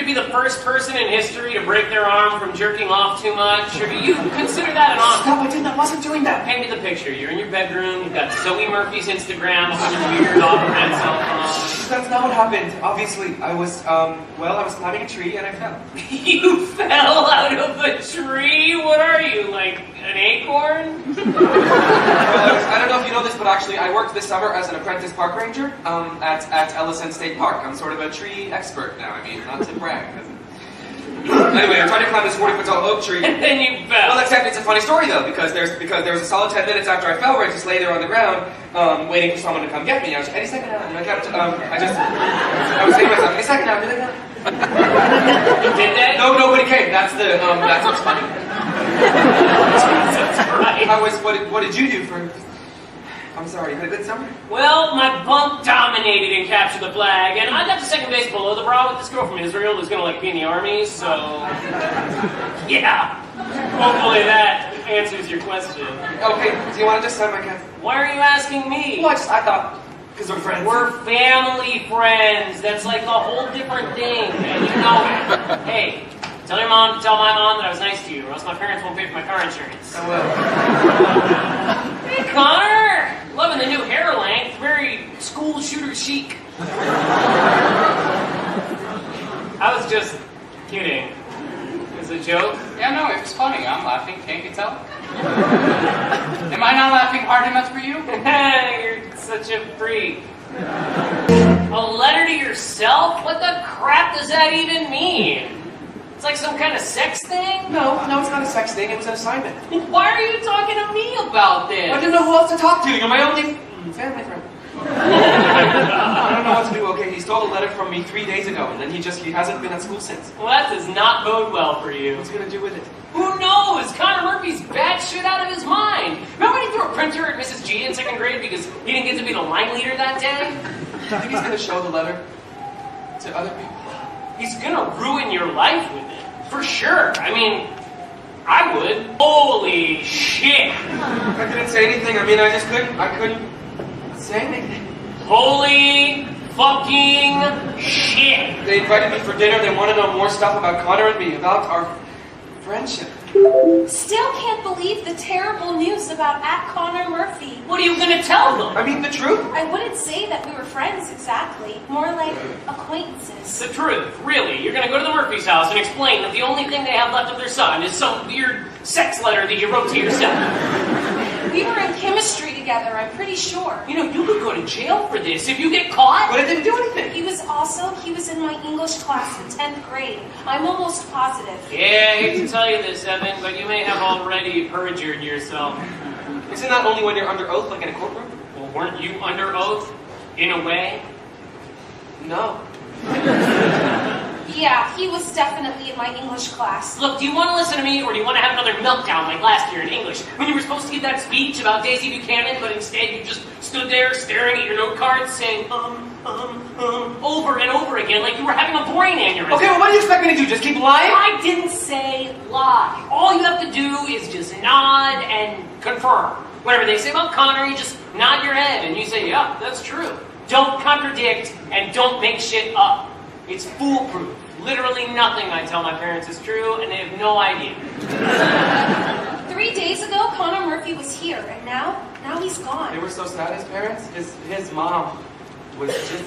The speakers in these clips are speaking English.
be the first person in history to break their arm from jerking off too much? Or do you consider that an honor? Stop, I wasn't doing that. Paint me the picture. You're in your bedroom, you've got Zoe Murphy's Instagram, a bunch of weird off-brand cell phones. That's not what happened. Obviously, I was climbing a tree and I fell. You fell out of a tree? What are you, like an acorn? I don't know if you know this, but actually I worked this summer as an apprentice park ranger at Ellison State Park. I'm sort of a tree expert now. I mean, not to brag. Anyway, I tried to climb this 40-foot-tall oak tree. And then you fell. Well, it's a funny story though, because there was a solid 10 minutes after I fell where I just lay there on the ground, waiting for someone to come get me. I was like, any second now, and I kept, I was saying to myself, any second now, any second now. Did that? No, nobody came. That's what's funny. Jesus Christ. What did you do for? I'm sorry, you had a good summer? Well, my bunk dominated and captured the flag, and I got to second base below the bra with this girl from Israel who's gonna like be in the army, so yeah. Hopefully that answers your question. Okay, do you want to just sign my cap? Why are you asking me? Well, I thought, because we're friends. We're family friends. That's like a whole different thing, and you know it. Hey, tell my mom that I was nice to you, or else my parents won't pay for my car insurance. I will. Hey, Connor! Loving the new hair length. Very school shooter chic. I was just kidding. It was a joke. Yeah, no, it was funny. I'm laughing. Can't you tell? Am I not laughing hard enough for you? You're such a freak. A letter to yourself? What the crap does that even mean? It's like some kind of sex thing? No, it's not a sex thing. It was an assignment. Why are you talking to me about this? I didn't know who else to talk to. You're my only family friend. I don't know what to do. Okay, he stole a letter from me 3 days ago, and then he hasn't been at school since. Well, that does not bode well for you. What's he gonna do with it? Who knows? Connor Murphy's bad shit out of his mind. Remember when he threw a printer at Mrs. G in second grade because he didn't get to be the line leader that day? I think he's gonna show the letter to other people. He's gonna ruin your life with it. For sure. I mean, I would. Holy shit. I couldn't say anything. I mean, I couldn't say anything. Holy fucking shit. They invited me for dinner. They want to know more stuff about Connor and me, about our friendship. Still can't believe the terrible news about @Connor Murphy. What are you gonna tell them? I mean, the truth. I wouldn't say that we were friends exactly. More like acquaintances. The truth, really. You're gonna go to the Murphy's house and explain that the only thing they have left of their son is some weird sex letter that you wrote to yourself. We were in chemistry together, I'm pretty sure. You know, you could go to jail for this if you get caught. But I didn't do anything. He was in my English class in 10th grade. I'm almost positive. Yeah, I hate to tell you this, Evan, but you may have already perjured yourself. Isn't that only when you're under oath, like in a courtroom? Well, weren't you under oath, in a way? No. Yeah, he was definitely in my English class. Look, do you want to listen to me, or do you want to have another meltdown like last year in English, when you were supposed to give that speech about Daisy Buchanan, but instead you just stood there staring at your note cards, saying, over and over again, like you were having a brain aneurysm. Okay, well, what do you expect me to do? Just keep lying? I didn't say lie. All you have to do is just nod and confirm. Whatever they say about Connor, you just nod your head and you say, yeah, that's true. Don't contradict and don't make shit up. It's foolproof. Literally nothing I tell my parents is true, and they have no idea. 3 days ago, Connor Murphy was here, and now he's gone. They were so sad, his parents. His mom was just...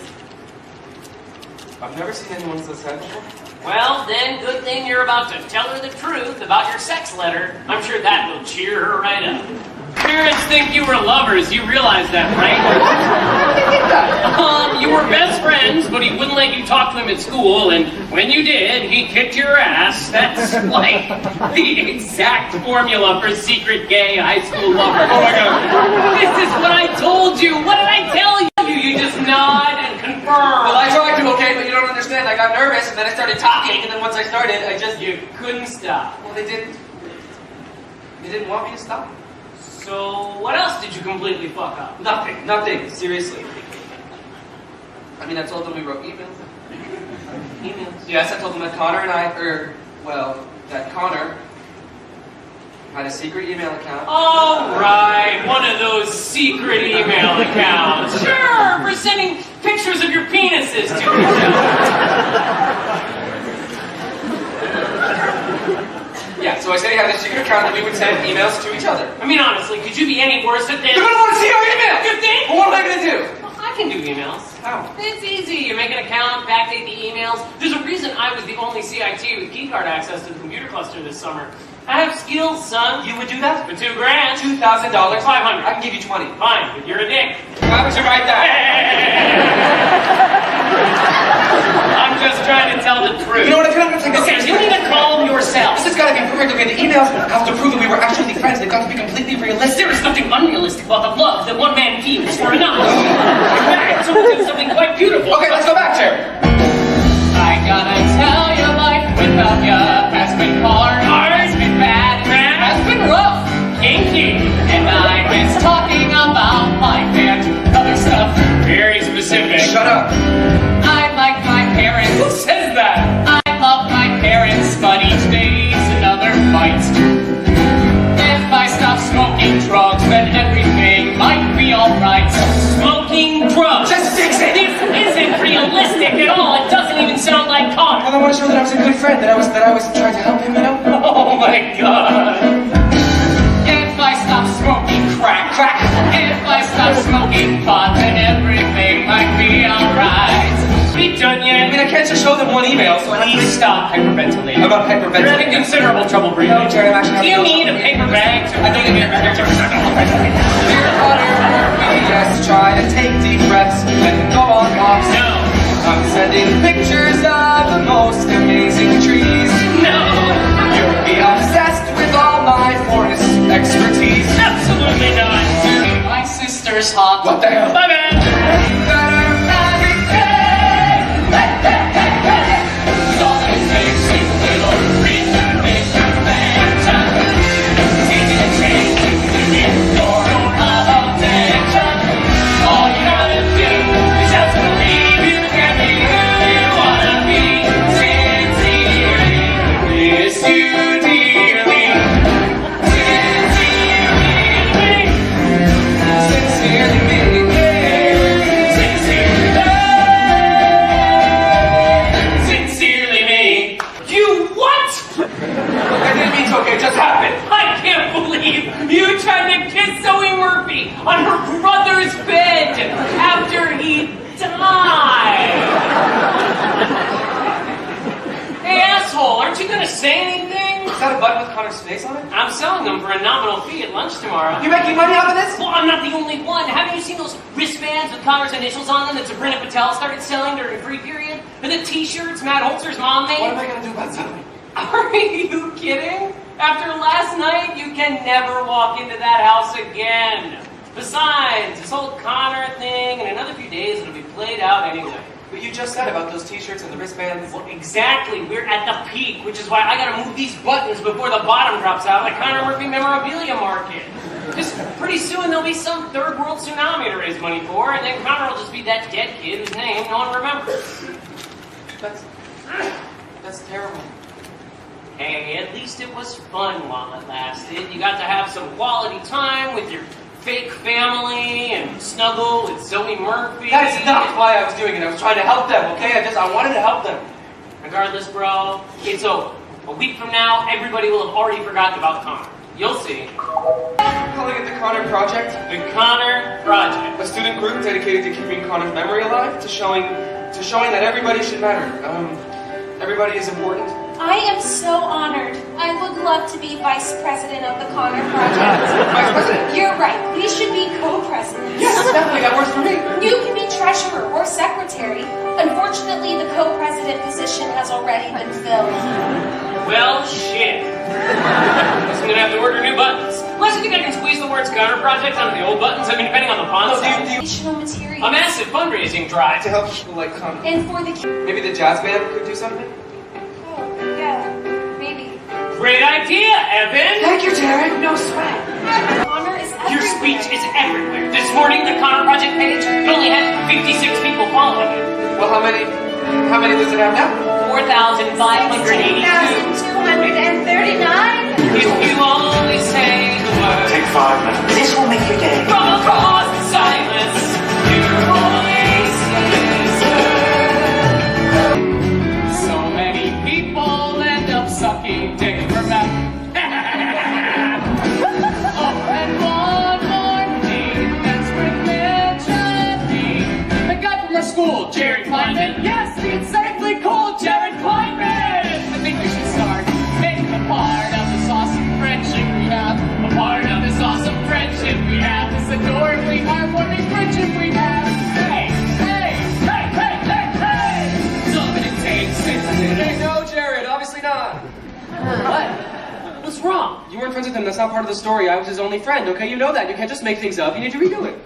I've never seen anyone so sad before. Well, then, good thing you're about to tell her the truth about your sex letter. I'm sure that will cheer her right up. Parents think you were lovers. You realize that, right? How did they think that? You were best friends, but he wouldn't let you talk to him at school, and when you did, he kicked your ass. That's like the exact formula for secret gay high school lover. Oh my God. This is what I told you. What did I tell you? You just nod and confirm. Well, I tried to, okay, but you don't understand. I got nervous, and then I started talking, and then once I started, You couldn't stop. Well, they didn't want me to stop. So, what else did you completely fuck up? Nothing, seriously. I mean, I told them we wrote emails. Emails? Yes, I told them that Connor that Connor had a secret email account. All right, one of those secret email accounts. Sure, for sending pictures of your penises to each other. background that we would send emails to each other. I mean, honestly, could you be any worse at this? You're gonna want to see our emails! You think? Well, what am I gonna do? Well, I can do emails. How? It's easy. You make an account, backdate the emails. There's a reason I was the only CIT with keycard access to the computer cluster this summer. I have skills, son. You would do that? For $2 grand. $2,000? $500. I can give you 20. Fine, but you're a dick. Why would you write that? I'm just trying to tell the truth. You know what, I feel like I'm gonna take Okay, you need to calm yourself. This has got to be perfect. Okay, the emails have to prove that we were actually friends. They've got to be completely realistic. There is nothing unrealistic about the love that one man feels for another. In fact, it's something quite beautiful. Okay, let's go back, Jerry. I gotta tell you, life without ya has been hard, has been bad, has been rough, Kinky. and I miss talking about life and other stuff. Very specific. Shut up. I like my parents. Who says that? I love my parents, but each day's another fight. If I stop smoking drugs, then everything might be alright. Smoking drugs. Just fix it. This isn't realistic at all. It doesn't even sound like Connor. Well, I want to show that I was a good friend, that I was trying to help him, you know? Oh my god. If I stop smoking crack, if I stop smoking pot, then everything might be alright. Be done I mean, yet? I can't just show them one email, so I have Please to... stop hyperventilating. I'm not You're having hyperventilating. considerable trouble breathing. No, Jerry, I'm actually Do you having need a paper bag to... I don't need a paper bag. Dear Connor, yes, try to take deep breaths and go on walks. No. I'm sending pictures of the most amazing trees. No. You'll be obsessed with all my forest expertise. Absolutely not. My sister's hot. What the hell? Bye, man. Okay, just happened. I can't believe you tried to kiss Zoe Murphy on her brother's bed after he died. Hey, asshole, aren't you gonna say anything? Is that a button with Connor's face on it? I'm selling them for a nominal fee at lunch tomorrow. You making money off of this? Well, I'm not the only one. Haven't you seen those wristbands with Connor's initials on them that Sabrina Patel started selling during a free period? And the t-shirts Matt Holzer's mom made? What am I gonna do about Zoe? Are you kidding? After last night, you can never walk into that house again. Besides, this whole Connor thing, in another few days, it'll be played out anyway. But you just said about those t-shirts and the wristbands. Well, exactly. We're at the peak, which is why I gotta move these buttons before the bottom drops out of the Connor Murphy memorabilia market. Just pretty soon there'll be some third world tsunami to raise money for, and then Connor will just be that dead kid whose name no one remembers. That's terrible. Hey, at least it was fun while it lasted. You got to have some quality time with your fake family and snuggle with Zoe Murphy. That is not why I was doing it. I was trying to help them, okay? I wanted to help them. Regardless, bro, it's over. A week from now, everybody will have already forgotten about Connor. You'll see. Calling it the Connor Project. The Connor Project. A student group dedicated to keeping Connor's memory alive, to showing that everybody should matter. Everybody is important. I am so honored. I would love to be vice president of the Connor Project. Vice President? You're right. We should be co-presidents. Yes, definitely. That works for me. You can be treasurer or secretary. Unfortunately, the co-president position has already been filled. Well, shit. Guess I'm gonna have to order new buttons. Unless you think I can squeeze the words Connor Project onto the old buttons. I mean, depending on the font size. Additional materials. A massive fundraising drive. To help people like Connor. And for the... Maybe the jazz band could do something? Oh, yeah. Maybe. Great idea, Evan. Thank you, Terry. No sweat. Connor is everywhere. Your speech is everywhere. This morning, the Connor Project page only had 56 people following it. Well, how many does it have now? 4,582. 16,239. If you only say the word. Take 5 minutes. This will make your day. From across the silence, your voice is heard. So many people end up sucking dick for meth. What? What's wrong? You weren't friends with him. That's not part of the story. I was his only friend, okay? You know that. You can't just make things up. You need to redo it.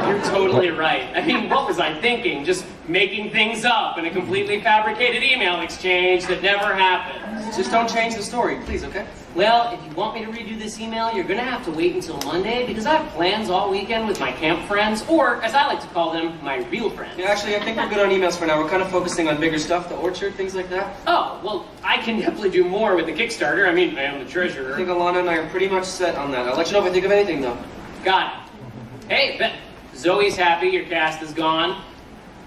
You're totally right. I mean, what was I thinking? Just making things up in a completely fabricated email exchange that never happened. Just don't change the story, please, okay? Well, if you want me to redo this email, you're gonna have to wait until Monday because I have plans all weekend with my camp friends, or as I like to call them, my real friends. Yeah, actually, I think we're good on emails for now. We're kind of focusing on bigger stuff, the orchard, things like that. Oh, well, I can definitely do more with the Kickstarter. I mean, I am the treasurer. I think Alana and I are pretty much set on that. I'll let you know if I think of anything, though. Got it. Hey, Zoe's happy your cast is gone.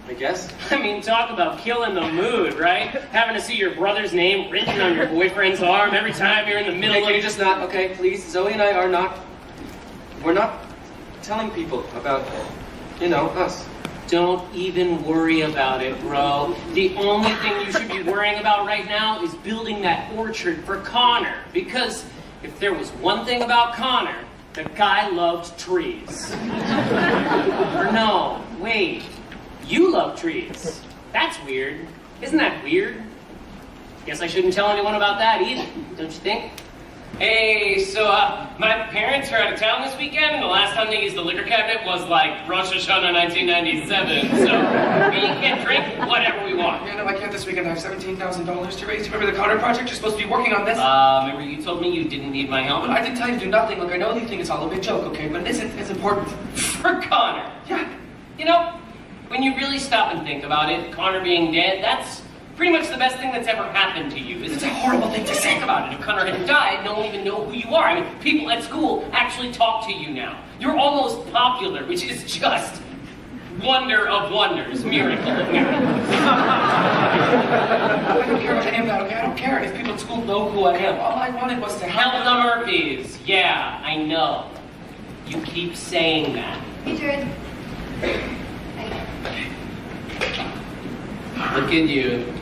I guess. I mean, talk about killing the mood, right? Having to see your brother's name written on your boyfriend's arm every time you're in the middle Hey, of... can you just not, okay, please? Zoe and I are not... We're not telling people about, you know, us. Don't even worry about it, bro. The only thing you should be worrying about right now is building that orchard for Connor. Because if there was one thing about Connor, the guy loved trees. Or no, wait. You love trees. That's weird. Isn't that weird? Guess I shouldn't tell anyone about that either, don't you think? Hey, so my parents are out of town this weekend, and the last time they used the liquor cabinet was like Rosh Hashanah 1997, so we can drink whatever we want. Yeah, no, I can't this weekend. I have $17,000 to raise. Do you remember the Connor project? You're supposed to be working on this. Remember you told me you didn't need my help? But I didn't tell you to do nothing. Look, I know you think it's all a big joke, okay? But it's important. For Connor. Yeah. You know, when you really stop and think about it, Connor being dead, that's pretty much the best thing that's ever happened to you. It's a horrible thing to think about it. If Connor hadn't died, no one would even know who you are. I mean, people at school actually talk to you now. You're almost popular, which is just wonder of wonders, miracle of miracles. I don't care what any of that, okay? I don't care if people at school know who I am. All I wanted was to help. Help the Murphys. Yeah, I know. You keep saying that. Hey, Jared. Look at you.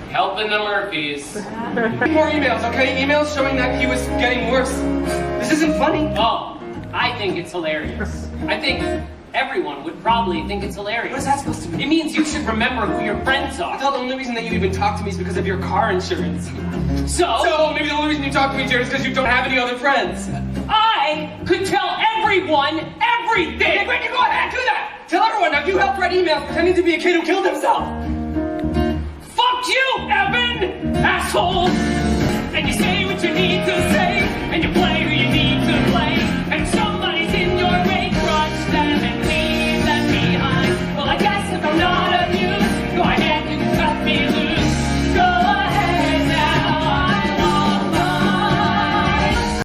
Helping the Murphys. More emails, okay? Emails showing that he was getting worse. This isn't funny. Oh, I think it's hilarious. I think everyone would probably think it's hilarious. What is that supposed to mean? It means you should remember who your friends I are. thought the only reason that you even talk to me is because of your car insurance. So Maybe the only reason you talk to me, Jared, is because you don't have any other friends. I could tell everyone everything. Hey, wait, go ahead, do that! Tell everyone now you helped write emails pretending to be a kid who killed himself! Fuck you, Evan, asshole. And you say what you need to say, and you play